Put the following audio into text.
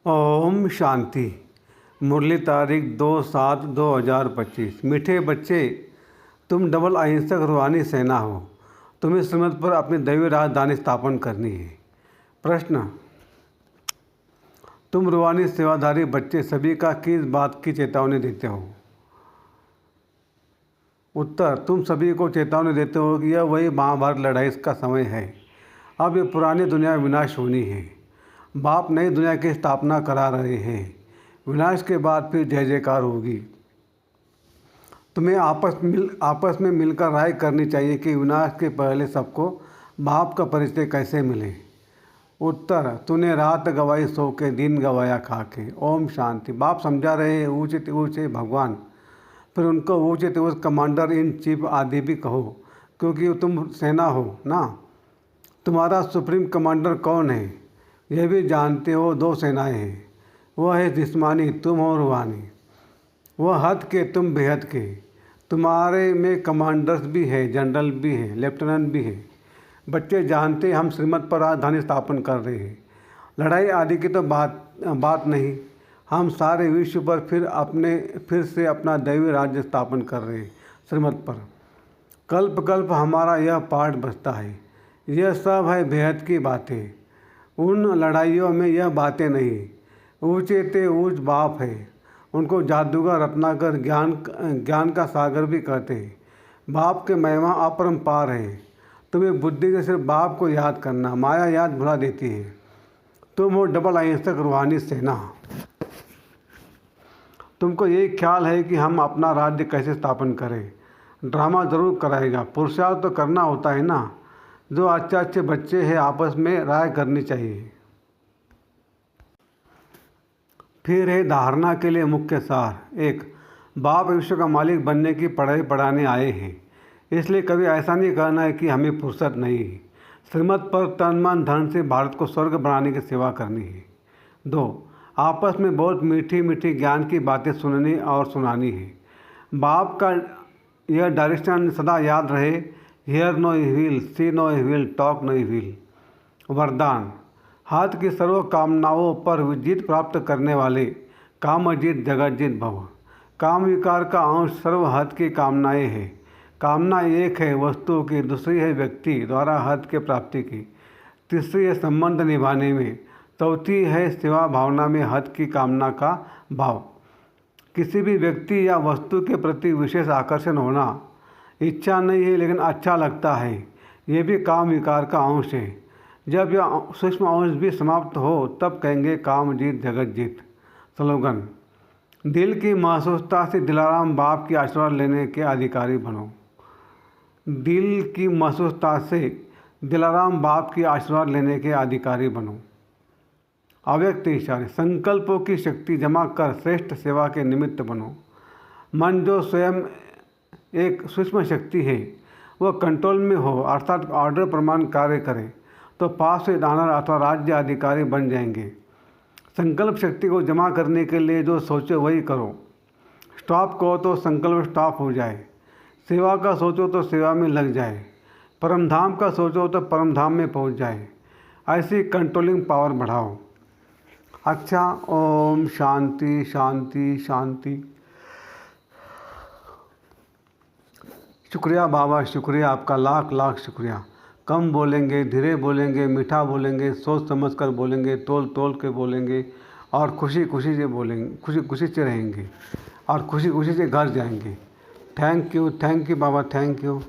ओम शांति। मुरली तारीख 2/7/2025। मीठे बच्चे, तुम डबल अहिंसक रूहानी सेना हो। तुम्हें श्रीमत पर अपनी दैवीय राजधानी स्थापन करनी है। प्रश्न, तुम रूहानी सेवाधारी बच्चे सभी का किस बात की चेतावनी देते हो? उत्तर, तुम सभी को चेतावनी देते हो कि यह वही महाभारत लड़ाई का समय है। अब ये पुरानी दुनिया विनाश होनी है। बाप नई दुनिया की स्थापना करा रहे हैं। विनाश के बाद फिर जय जयकार होगी। तुम्हें आपस में मिलकर राय करनी चाहिए कि विनाश के पहले सबको बाप का परिचय कैसे मिले। उत्तर, तूने रात गवाई सो के, दिन गवाया खा के। ओम शांति। बाप समझा रहे हैं ऊँचे ऊँचे भगवान, फिर उनको ऊँचे ऊँचे कमांडर इन चीफ आदि भी कहो, क्योंकि तुम सेना हो ना। तुम्हारा सुप्रीम कमांडर कौन है यह भी जानते हो। दो सेनाएं हैं, वह है जिस्मानी, तुम हो रूहानी। वह हद के, तुम बेहद के। तुम्हारे में कमांडर्स भी है, जनरल भी है, लेफ्टिनेंट भी है। बच्चे जानते हम श्रीमत पर राजधानी स्थापन कर रहे हैं। लड़ाई आदि की तो बात नहीं। हम सारे विश्व पर फिर से अपना दैवीय राज्य स्थापन कर रहे हैं श्रीमत पर। कल्प कल्प हमारा यह पाठ बचता है। यह सब है बेहद की बातें। उन लड़ाइयों में यह बातें नहीं। ऊँचे ते ऊँच बाप है। उनको जादूगर, रत्नाकर, ज्ञान का सागर भी कहते हैं। बाप के महिमा अपरंपार है। तुम्हें बुद्धि से सिर्फ बाप को याद करना, माया याद भुला देती है। तुम हो डबल अहिंसक रूहानी सेना। तुमको यही ख्याल है कि हम अपना राज्य कैसे स्थापन करें। ड्रामा ज़रूर कराएगा, पुरुषार्थ तो करना होता है ना। जो अच्छे बच्चे हैं आपस में राय करनी चाहिए। फिर है धारणा के लिए मुख्य सार। 1, बाप विश्व का मालिक बनने की पढ़ाई पढ़ाने आए हैं, इसलिए कभी ऐसा नहीं कहना है कि हमें फुर्सत नहीं है। श्रीमत पर तन मन धन से भारत को स्वर्ग बनाने की सेवा करनी है। 2, आपस में बहुत मीठी मीठी ज्ञान की बातें सुननी और सुनानी है। बाप का यह डायरेक्शन सदा याद रहे, hear no evil, see no evil, talk no evil. वरदान, हाथ की सर्व कामनाओं पर जीत प्राप्त करने वाले कामजीत जगतजीत भव। काम विकार का अंश सर्व हद की कामनाएं हैं। कामना एक है वस्तु की, दूसरी है व्यक्ति द्वारा हद के प्राप्ति की, तीसरी है संबंध निभाने में, चौथी है सेवा भावना में हद की कामना का भाव। किसी भी व्यक्ति या वस्तु के प्रति विशेष आकर्षण होना इच्छा नहीं है, लेकिन अच्छा लगता है, ये भी काम विकार का अंश है। जब यह सूक्ष्म अंश भी समाप्त हो तब कहेंगे काम जीत जगत जीत। स्लोगन, दिल की महसूसता से दिलाराम बाप की आशीर्वाद लेने के अधिकारी बनो। दिल की महसूसता से दिलाराम बाप की आशीर्वाद लेने के अधिकारी बनो। अव्यक्त इशारे, संकल्पों की शक्ति जमा कर श्रेष्ठ सेवा के निमित्त बनो। मन जो स्वयं एक सूक्ष्म शक्ति है, वह कंट्रोल में हो, अर्थात ऑर्डर प्रमाण कार्य करे, तो पास से दानर अथवा राज्य अधिकारी बन जाएंगे। संकल्प शक्ति को जमा करने के लिए जो सोचो वही करो। स्टॉप कहो तो संकल्प स्टॉप हो जाए। सेवा का सोचो तो सेवा में लग जाए। परमधाम का सोचो तो परमधाम में पहुंच जाए। ऐसी कंट्रोलिंग पावर बढ़ाओ। अच्छा, ओम शांति शांति शांति। शुक्रिया बाबा, शुक्रिया आपका, लाख लाख शुक्रिया। कम बोलेंगे, धीरे बोलेंगे, मीठा बोलेंगे, सोच समझ कर बोलेंगे, तोल तोल के बोलेंगे और खुशी खुशी से बोलेंगे, खुशी खुशी से रहेंगे और खुशी खुशी से घर जाएंगे। Thank you Baba, thank you.